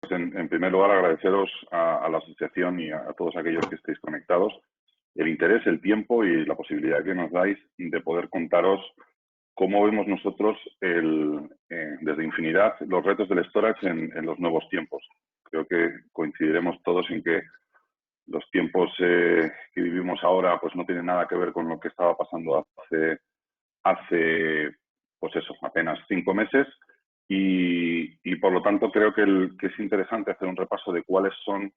En primer lugar, agradeceros a la asociación y a todos aquellos que estéis conectados el interés, el tiempo y la posibilidad que nos dais de poder contaros cómo vemos nosotros desde Infinidad los retos del storage en los nuevos tiempos. Creo que coincidiremos todos en que los tiempos que vivimos ahora pues no tienen nada que ver con lo que estaba pasando hace pues eso, apenas 5 meses. Y por lo tanto creo que es interesante hacer un repaso de cuáles son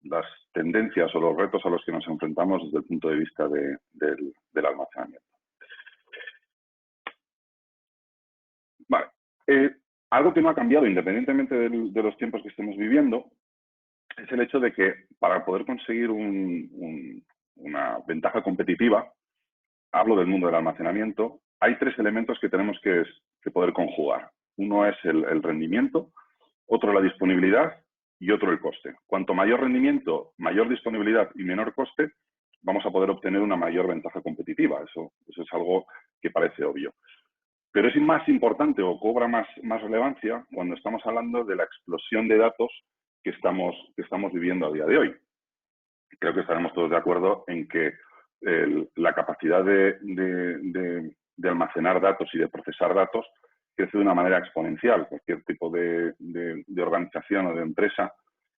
las tendencias o los retos a los que nos enfrentamos desde el punto de vista del almacenamiento. Vale. Algo que no ha cambiado, independientemente de los tiempos que estemos viviendo, es el hecho de que para poder conseguir una ventaja competitiva, hablo del mundo del almacenamiento, hay 3 elementos que tenemos que poder conjugar. Uno es el rendimiento, otro la disponibilidad y otro el coste. Cuanto mayor rendimiento, mayor disponibilidad y menor coste, vamos a poder obtener una mayor ventaja competitiva. Eso es algo que parece obvio. Pero es más importante o cobra más relevancia cuando estamos hablando de la explosión de datos que estamos viviendo a día de hoy. Creo que estaremos todos de acuerdo en que la capacidad de almacenar datos y de procesar datos crece de una manera exponencial. Cualquier tipo de organización o de empresa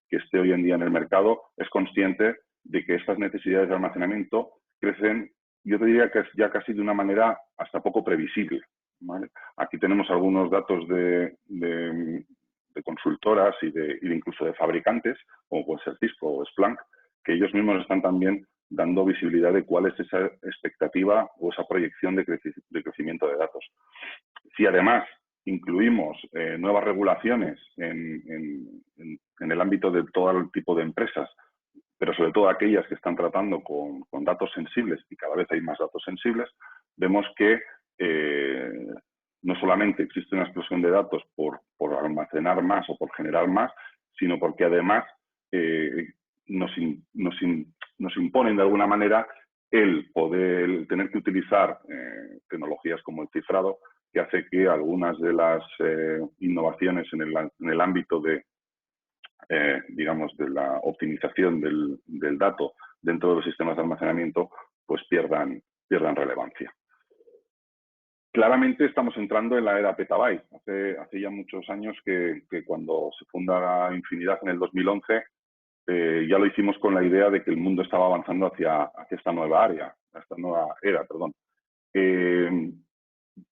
que esté hoy en día en el mercado es consciente de que estas necesidades de almacenamiento crecen, yo te diría que es ya casi de una manera hasta poco previsible, ¿vale? Aquí tenemos algunos datos de consultoras y incluso de fabricantes, como puede ser Cisco o Splunk, que ellos mismos están también dando visibilidad de cuál es esa expectativa o esa proyección de crecimiento de datos. Si además incluimos nuevas regulaciones en el ámbito de todo el tipo de empresas, pero sobre todo aquellas que están tratando con datos sensibles, y cada vez hay más datos sensibles, vemos que no solamente existe una explosión de datos por almacenar más o por generar más, sino porque además nos imponen de alguna manera el poder tener que utilizar tecnologías como el cifrado, que hace que algunas de las innovaciones en el ámbito de, digamos, de la optimización del dato dentro de los sistemas de almacenamiento, pues pierdan relevancia. Claramente estamos entrando en la era petabyte. Hace ya muchos años que cuando se funda la Infinidad en el 2011, ya lo hicimos con la idea de que el mundo estaba avanzando hacia esta nueva era.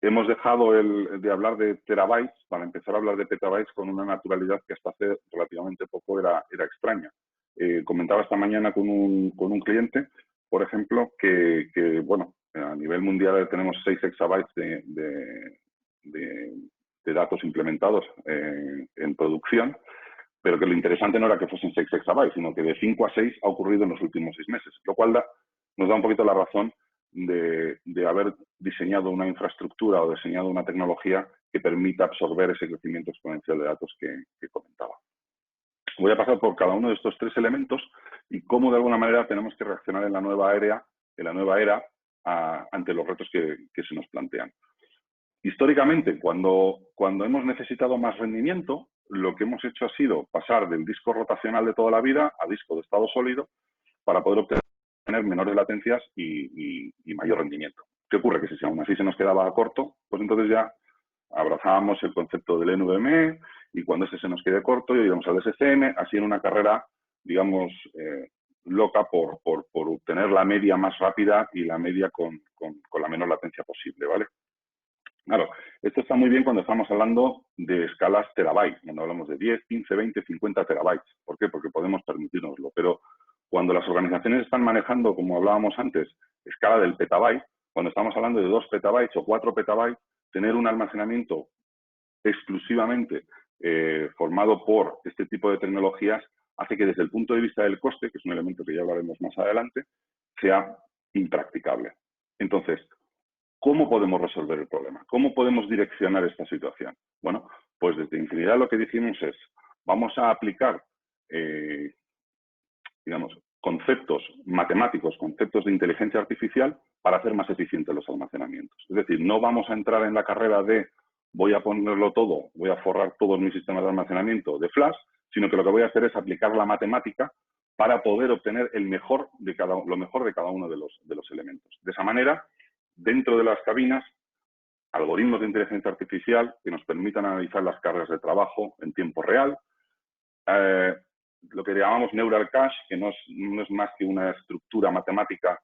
Hemos dejado de hablar de terabytes para empezar a hablar de petabytes con una naturalidad que hasta hace relativamente poco era extraña. Comentaba esta mañana con un cliente, por ejemplo, que bueno, a nivel mundial tenemos 6 exabytes de datos implementados en producción, pero que lo interesante no era que fuesen 6 exabytes, sino que de 5 a 6 ha ocurrido en los últimos 6 meses, lo cual nos da un poquito la razón de haber diseñado una infraestructura o diseñado una tecnología que permita absorber ese crecimiento exponencial de datos que comentaba. Voy a pasar por cada uno de estos 3 elementos y cómo de alguna manera tenemos que reaccionar en la nueva era ante los retos que se nos plantean. Históricamente, cuando hemos necesitado más rendimiento, lo que hemos hecho ha sido pasar del disco rotacional de toda la vida a disco de estado sólido para poder obtener menores latencias y mayor rendimiento. ¿Qué ocurre? Que si aún así se nos quedaba corto, pues entonces ya abrazábamos el concepto del NVMe y cuando ese se nos quede corto íbamos al SCM, así en una carrera, digamos, loca por obtener la media más rápida y la media con la menor latencia posible, ¿vale? Claro, esto está muy bien cuando estamos hablando de escalas terabytes, cuando hablamos de 10, 15, 20, 50 terabytes. ¿Por qué? Porque podemos permitirnoslo. Pero cuando las organizaciones están manejando, como hablábamos antes, escala del petabyte, cuando estamos hablando de 2 petabytes o 4 petabytes, tener un almacenamiento exclusivamente formado por este tipo de tecnologías hace que desde el punto de vista del coste, que es un elemento que ya hablaremos más adelante, sea impracticable. Entonces, ¿cómo podemos resolver el problema? ¿Cómo podemos direccionar esta situación? Bueno, pues desde Infinidad lo que dijimos es, vamos a aplicar, digamos, conceptos matemáticos, conceptos de inteligencia artificial para hacer más eficientes los almacenamientos. Es decir, no vamos a entrar en la carrera de voy a ponerlo todo, voy a forrar todos mis sistemas de almacenamiento de flash, sino que lo que voy a hacer es aplicar la matemática para poder obtener lo mejor de cada uno de los elementos. De esa manera, dentro de las cabinas, algoritmos de inteligencia artificial que nos permitan analizar las cargas de trabajo en tiempo real, lo que llamamos Neural Cache, que no es más que una estructura matemática,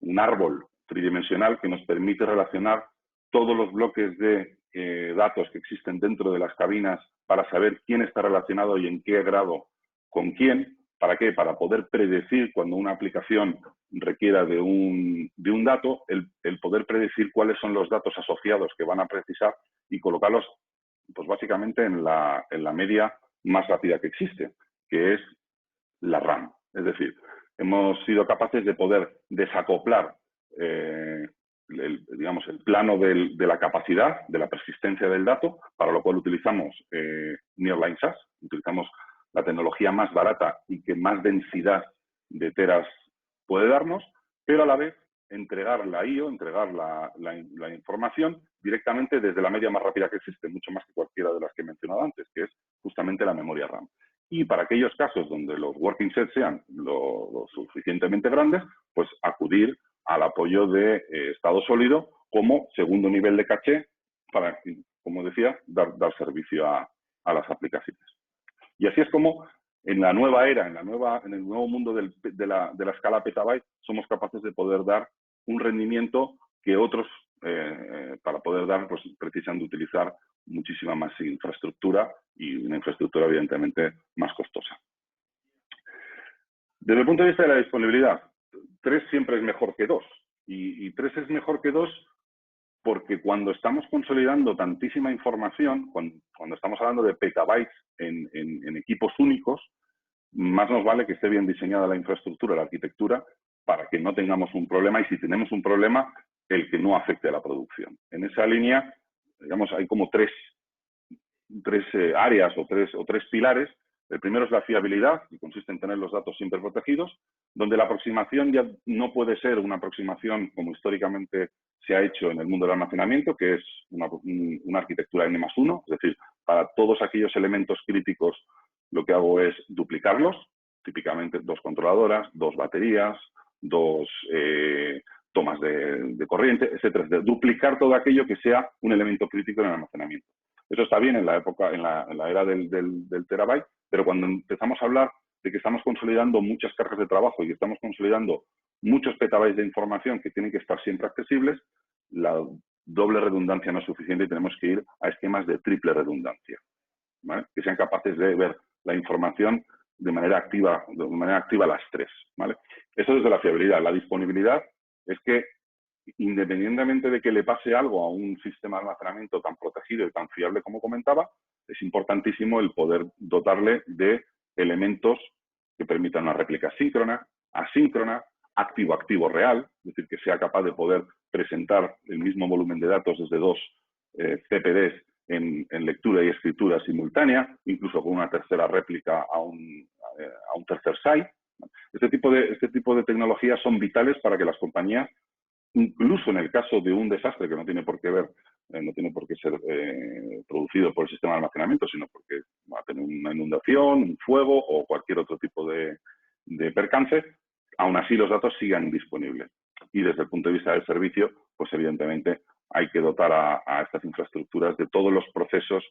un árbol tridimensional que nos permite relacionar todos los bloques de datos que existen dentro de las cabinas para saber quién está relacionado y en qué grado con quién. ¿Para qué? Para poder predecir cuando una aplicación requiera de un dato, el poder predecir cuáles son los datos asociados que van a precisar y colocarlos, pues básicamente en la media más rápida que existe, que es la RAM. Es decir, hemos sido capaces de poder desacoplar digamos, el plano de la capacidad, de la persistencia del dato, para lo cual utilizamos Nearline SAS, utilizamos la tecnología más barata y que más densidad de teras puede darnos, pero a la vez entregar la I/O, entregar la información directamente desde la media más rápida que existe, mucho más que cualquiera de las que he mencionado antes, que es justamente la memoria RAM. Y para aquellos casos donde los working sets sean lo suficientemente grandes, pues acudir al apoyo de estado sólido como segundo nivel de caché para, como decía, dar servicio a las aplicaciones. Y así es como en la nueva era, en el nuevo mundo de la escala petabyte, somos capaces de poder dar un rendimiento que otros, para poder dar, pues precisan de utilizar muchísima más infraestructura y una infraestructura evidentemente más costosa. Desde el punto de vista de la disponibilidad, 3 siempre es mejor que 2. Y 3 es mejor que 2 porque cuando estamos consolidando tantísima información, cuando estamos hablando de petabytes en equipos únicos, más nos vale que esté bien diseñada la infraestructura, la arquitectura, para que no tengamos un problema y si tenemos un problema, el que no afecte a la producción. En esa línea, digamos, hay como tres áreas o tres pilares. El primero es la fiabilidad, que consiste en tener los datos siempre protegidos, donde la aproximación ya no puede ser una aproximación como históricamente se ha hecho en el mundo del almacenamiento, que es una arquitectura N+1, es decir, para todos aquellos elementos críticos lo que hago es duplicarlos, típicamente 2 controladoras, 2 baterías, 2 tomas de corriente, etcétera, etcétera. Duplicar todo aquello que sea un elemento crítico en el almacenamiento. Eso está bien en la época, en la era del terabyte, pero cuando empezamos a hablar de que estamos consolidando muchas cargas de trabajo y que estamos consolidando muchos petabytes de información que tienen que estar siempre accesibles, la doble redundancia no es suficiente y tenemos que ir a esquemas de triple redundancia, ¿vale? Que sean capaces de ver la información de manera activa las 3, ¿vale? Eso desde la fiabilidad. La disponibilidad es que independientemente de que le pase algo a un sistema de almacenamiento tan protegido y tan fiable como comentaba, es importantísimo el poder dotarle de elementos que permitan una réplica síncrona, asíncrona, activo-activo real, es decir, que sea capaz de poder presentar el mismo volumen de datos desde 2 CPDs en lectura y escritura simultánea, incluso con una tercera réplica a un tercer site. Este tipo de tecnologías son vitales para que las compañías, incluso en el caso de un desastre que no tiene por qué ser producido por el sistema de almacenamiento, sino porque va a tener una inundación, un fuego o cualquier otro tipo de percance, aún así los datos sigan disponibles. Y desde el punto de vista del servicio, pues evidentemente hay que dotar a estas infraestructuras de todos los procesos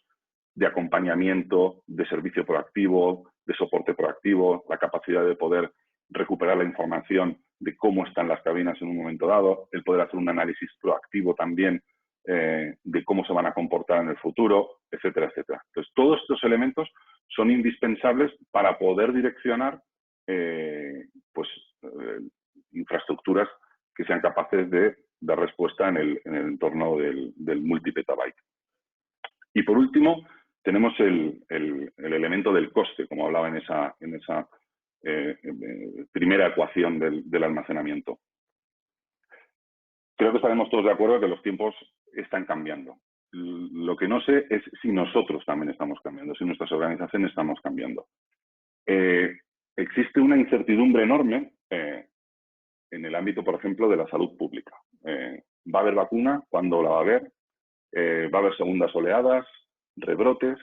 de acompañamiento, de servicio proactivo, de soporte proactivo, la capacidad de poder recuperar la información de cómo están las cabinas en un momento dado, el poder hacer un análisis proactivo también de cómo se van a comportar en el futuro, etcétera, etcétera. Entonces, todos estos elementos son indispensables para poder direccionar infraestructuras que sean capaces de dar respuesta en el entorno del multipetabyte. Y por último, tenemos el elemento del coste, como hablaba en esa primera ecuación del almacenamiento. Creo que estaremos todos de acuerdo que los tiempos están cambiando. Lo que no sé es si nosotros también estamos cambiando, si nuestras organizaciones estamos cambiando. Existe una incertidumbre enorme en el ámbito, por ejemplo, de la salud pública. ¿Va a haber vacuna? ¿Cuándo la va a haber? va a haber segundas oleadas, rebrotes.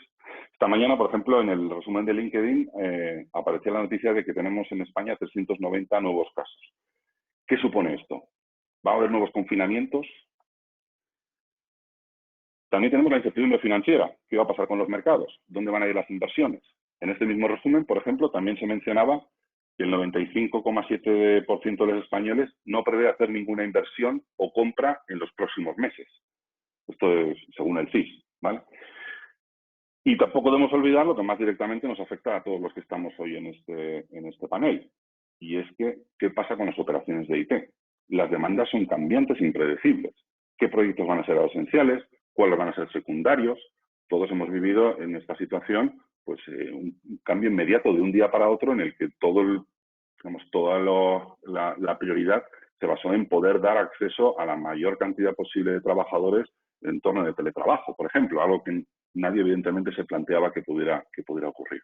Esta mañana, por ejemplo, en el resumen de LinkedIn aparecía la noticia de que tenemos en España 390 nuevos casos. ¿Qué supone esto? ¿Va a haber nuevos confinamientos? También tenemos la incertidumbre financiera. ¿Qué va a pasar con los mercados? ¿Dónde van a ir las inversiones? En este mismo resumen, por ejemplo, también se mencionaba que el 95,7% de los españoles no prevé hacer ninguna inversión o compra en los próximos meses. Esto es según el CIS, ¿vale? Y tampoco debemos olvidar lo que más directamente nos afecta a todos los que estamos hoy en este panel. Y es que, ¿qué pasa con las operaciones de IT? Las demandas son cambiantes e impredecibles. ¿Qué proyectos van a ser esenciales? ¿Cuáles van a ser secundarios? Todos hemos vivido en esta situación pues, un cambio inmediato de un día para otro en el que toda la prioridad se basó en poder dar acceso a la mayor cantidad posible de trabajadores en torno de teletrabajo, por ejemplo, algo que nadie evidentemente se planteaba que pudiera ocurrir.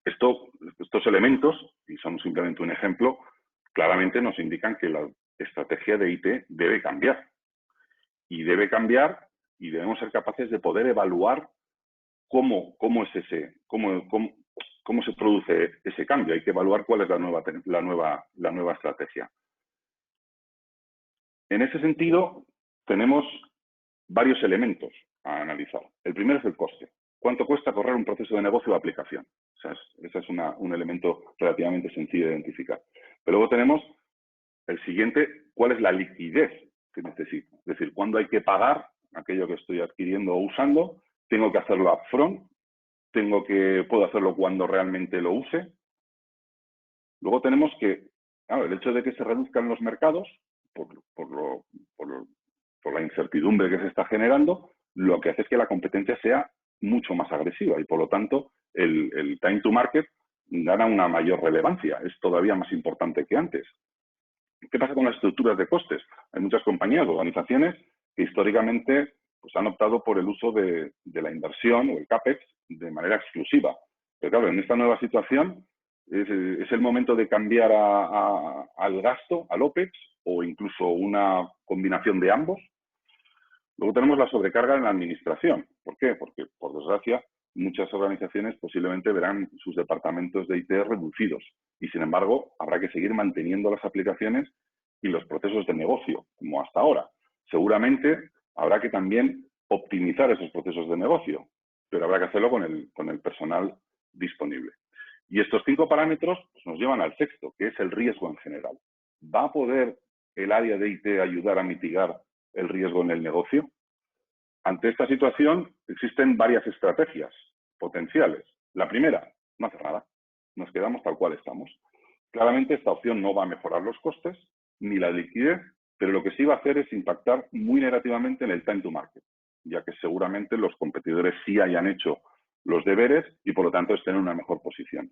Estos elementos, y son simplemente un ejemplo, claramente nos indican que la estrategia de IT debe cambiar. Y debe cambiar y debemos ser capaces de poder evaluar cómo se produce ese cambio. Hay que evaluar cuál es la nueva estrategia. En ese sentido, tenemos varios elementos a analizar. El primero es el coste. ¿Cuánto cuesta correr un proceso de negocio o aplicación? Ese es un elemento relativamente sencillo de identificar. Pero luego tenemos el siguiente, ¿cuál es la liquidez que necesito? Es decir, ¿cuándo hay que pagar aquello que estoy adquiriendo o usando? ¿Tengo que hacerlo upfront? ¿Puedo hacerlo cuando realmente lo use? Luego tenemos que, claro, el hecho de que se reduzcan los mercados por la incertidumbre que se está generando, lo que hace es que la competencia sea mucho más agresiva y, por lo tanto, el time to market gana una mayor relevancia. Es todavía más importante que antes. ¿Qué pasa con las estructuras de costes? Hay muchas compañías o organizaciones que históricamente pues, han optado por el uso de la inversión o el CAPEX de manera exclusiva. Pero claro, en esta nueva situación es el momento de cambiar al gasto, al OPEX, o incluso una combinación de ambos. Luego tenemos la sobrecarga en la administración. ¿Por qué? Porque, por desgracia, muchas organizaciones posiblemente verán sus departamentos de IT reducidos y, sin embargo, habrá que seguir manteniendo las aplicaciones y los procesos de negocio, como hasta ahora. Seguramente habrá que también optimizar esos procesos de negocio, pero habrá que hacerlo con el personal disponible. Y estos 5 parámetros pues, nos llevan al sexto, que es el riesgo en general. ¿Va a poder el área de IT ayudar a mitigar el riesgo en el negocio? Ante esta situación existen varias estrategias potenciales. La primera, no hacer nada. Nos quedamos tal cual estamos. Claramente esta opción no va a mejorar los costes ni la liquidez, pero lo que sí va a hacer es impactar muy negativamente en el time to market, ya que seguramente los competidores sí hayan hecho los deberes y por lo tanto estén en una mejor posición.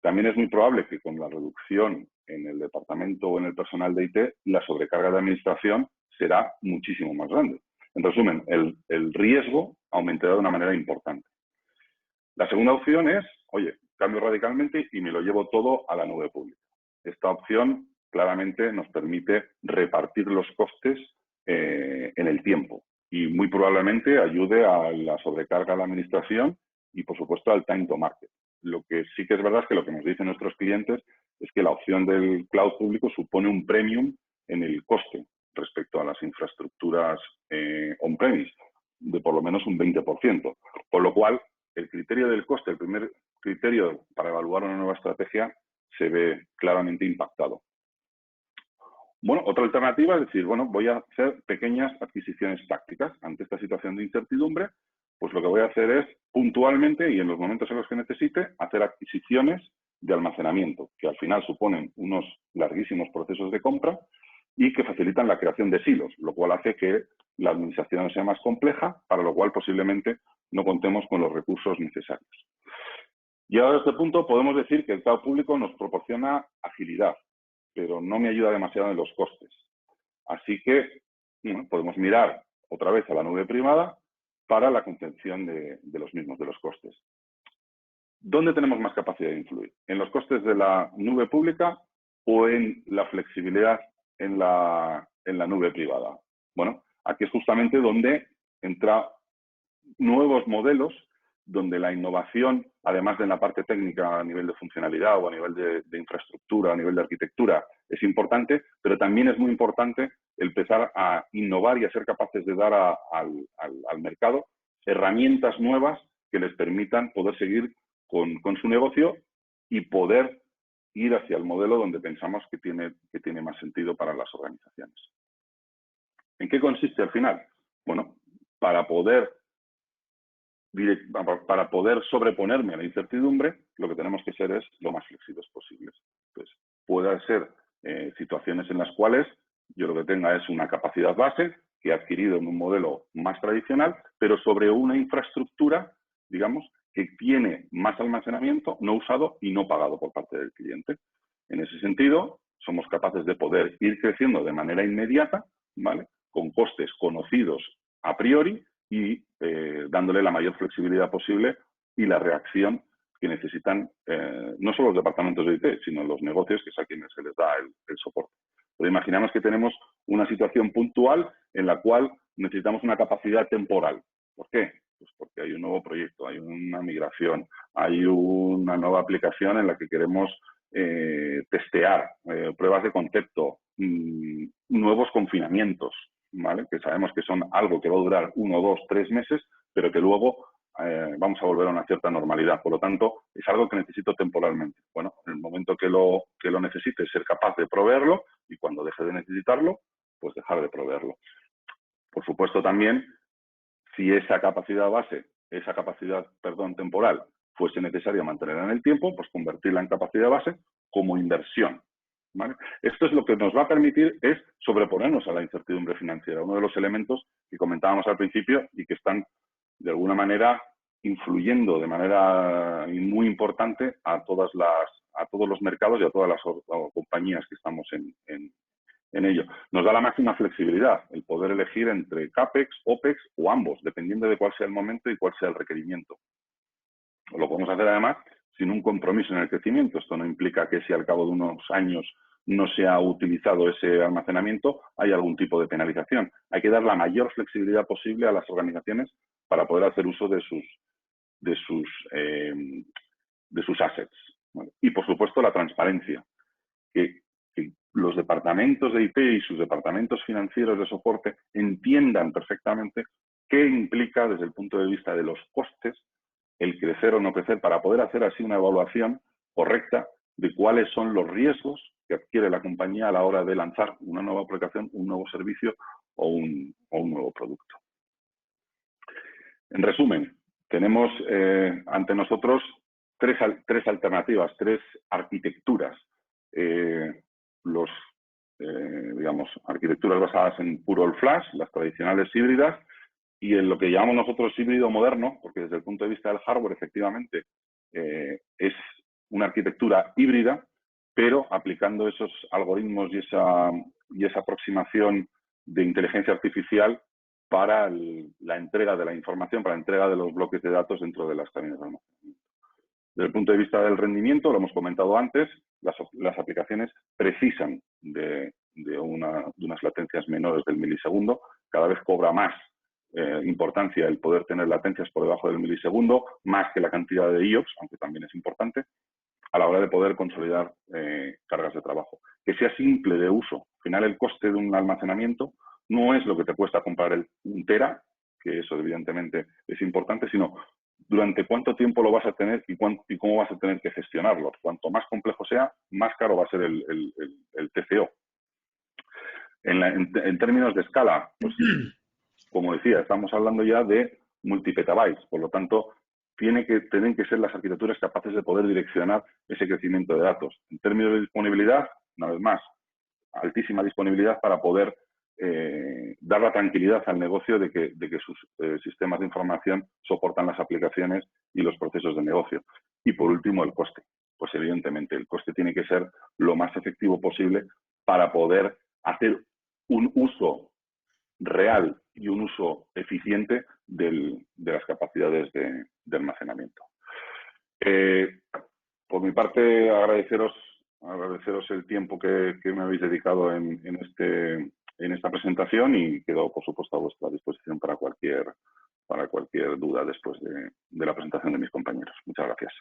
También es muy probable que con la reducción en el departamento o en el personal de IT, la sobrecarga de administración será muchísimo más grande. En resumen, el riesgo aumentará de una manera importante. La segunda opción es, oye, cambio radicalmente y me lo llevo todo a la nube pública. Esta opción claramente nos permite repartir los costes en el tiempo y muy probablemente ayude a la sobrecarga de la administración y, por supuesto, al time to market. Lo que sí que es verdad es que lo que nos dicen nuestros clientes es que la opción del cloud público supone un premium en el coste respecto a las infraestructuras on-premise de por lo menos un 20%, por lo cual el criterio del coste, el primer criterio para evaluar una nueva estrategia, se ve claramente impactado. Bueno, otra alternativa es decir, bueno, voy a hacer pequeñas adquisiciones tácticas ante esta situación de incertidumbre, pues lo que voy a hacer es puntualmente y en los momentos en los que necesite hacer adquisiciones de almacenamiento, que al final suponen unos larguísimos procesos de compra y que facilitan la creación de silos, lo cual hace que la administración sea más compleja, para lo cual posiblemente no contemos con los recursos necesarios. Y ahora a este punto podemos decir que el cloud público nos proporciona agilidad, pero no me ayuda demasiado en los costes. Así que bueno, podemos mirar otra vez a la nube privada para la contención de los mismos, de los costes. ¿Dónde tenemos más capacidad de influir? ¿En los costes de la nube pública o en la flexibilidad en la nube privada? Bueno, Aquí es justamente donde entra nuevos modelos, donde la innovación, además de en la parte técnica a nivel de funcionalidad o a nivel de infraestructura, a nivel de arquitectura, es importante, pero también es muy importante empezar a innovar y a ser capaces de dar al mercado herramientas nuevas que les permitan poder seguir con su negocio y poder ir hacia el modelo donde pensamos que tiene más sentido para las organizaciones. ¿En qué consiste al final? Bueno, para poder sobreponerme a la incertidumbre, lo que tenemos que ser es lo más flexibles posibles. Entonces, puede ser situaciones en las cuales yo lo que tenga es una capacidad base que he adquirido en un modelo más tradicional, pero sobre una infraestructura, digamos, que tiene más almacenamiento no usado y no pagado por parte del cliente. En ese sentido, somos capaces de poder ir creciendo de manera inmediata, ¿vale?, con costes conocidos a priori y dándole la mayor flexibilidad posible y la reacción que necesitan no solo los departamentos de IT, sino los negocios, que es a quienes se les da el soporte. Pero imaginamos que tenemos una situación puntual en la cual necesitamos una capacidad temporal. ¿Por qué? Pues porque hay un nuevo proyecto, hay una migración, hay una nueva aplicación en la que queremos testear, pruebas de concepto, nuevos confinamientos, ¿vale?, que sabemos que son algo que va a durar 1, 2, 3 meses, pero que luego vamos a volver a una cierta normalidad. Por lo tanto, es algo que necesito temporalmente. Bueno, en el momento que lo necesite, ser capaz de proveerlo, y cuando deje de necesitarlo, pues dejar de proveerlo. Por supuesto, también, si esa capacidad temporal fuese necesaria mantenerla en el tiempo, pues convertirla en capacidad base como inversión, ¿vale? Esto es lo que nos va a permitir es sobreponernos a la incertidumbre financiera, uno de los elementos que comentábamos al principio y que están, de alguna manera, influyendo de manera muy importante a todos los mercados y a todas las compañías que estamos en ello. Nos da la máxima flexibilidad, el poder elegir entre CAPEX, OPEX o ambos, dependiendo de cuál sea el momento y cuál sea el requerimiento. Lo podemos hacer además sin un compromiso en el crecimiento. Esto no implica que si al cabo de unos años no se ha utilizado ese almacenamiento, hay algún tipo de penalización. Hay que dar la mayor flexibilidad posible a las organizaciones para poder hacer uso de sus assets, ¿vale? Y, por supuesto, la transparencia. Que los departamentos de IT y sus departamentos financieros de soporte entiendan perfectamente qué implica desde el punto de vista de los costes el crecer o no crecer, para poder hacer así una evaluación correcta de cuáles son los riesgos que adquiere la compañía a la hora de lanzar una nueva aplicación, un nuevo servicio o un nuevo producto. En resumen, tenemos ante nosotros tres alternativas, tres arquitecturas. Digamos, arquitecturas basadas en puro all-flash, las tradicionales híbridas, y en lo que llamamos nosotros híbrido moderno, porque desde el punto de vista del hardware, efectivamente, es una arquitectura híbrida, pero aplicando esos algoritmos y esa aproximación de inteligencia artificial para la entrega de la información, para la entrega de los bloques de datos dentro de las cadenas de almacenamiento. Desde el punto de vista del rendimiento, lo hemos comentado antes, las aplicaciones precisan de unas latencias menores del milisegundo. Cada vez cobra más importancia el poder tener latencias por debajo del milisegundo, más que la cantidad de IOPS, aunque también es importante, a la hora de poder consolidar cargas de trabajo. Que sea simple de uso. Al final, el coste de un almacenamiento no es lo que te cuesta comprar un tera, que eso evidentemente es importante, sino durante cuánto tiempo lo vas a tener y cómo vas a tener que gestionarlo. Cuanto más complejo sea, más caro va a ser el TCO. En términos de escala, pues, como decía, estamos hablando ya de multipetabytes, por lo tanto, tienen que ser las arquitecturas capaces de poder direccionar ese crecimiento de datos. En términos de disponibilidad, una vez más, altísima disponibilidad para poder dar la tranquilidad al negocio de que sus sistemas de información soportan las aplicaciones y los procesos de negocio. Y por último, el coste. Pues evidentemente el coste tiene que ser lo más efectivo posible para poder hacer un uso real y un uso eficiente de las capacidades de almacenamiento. Por mi parte, agradeceros el tiempo que me habéis dedicado en este en esta presentación y quedo, por supuesto, a vuestra disposición para cualquier duda después de la presentación de mis compañeros. Muchas gracias.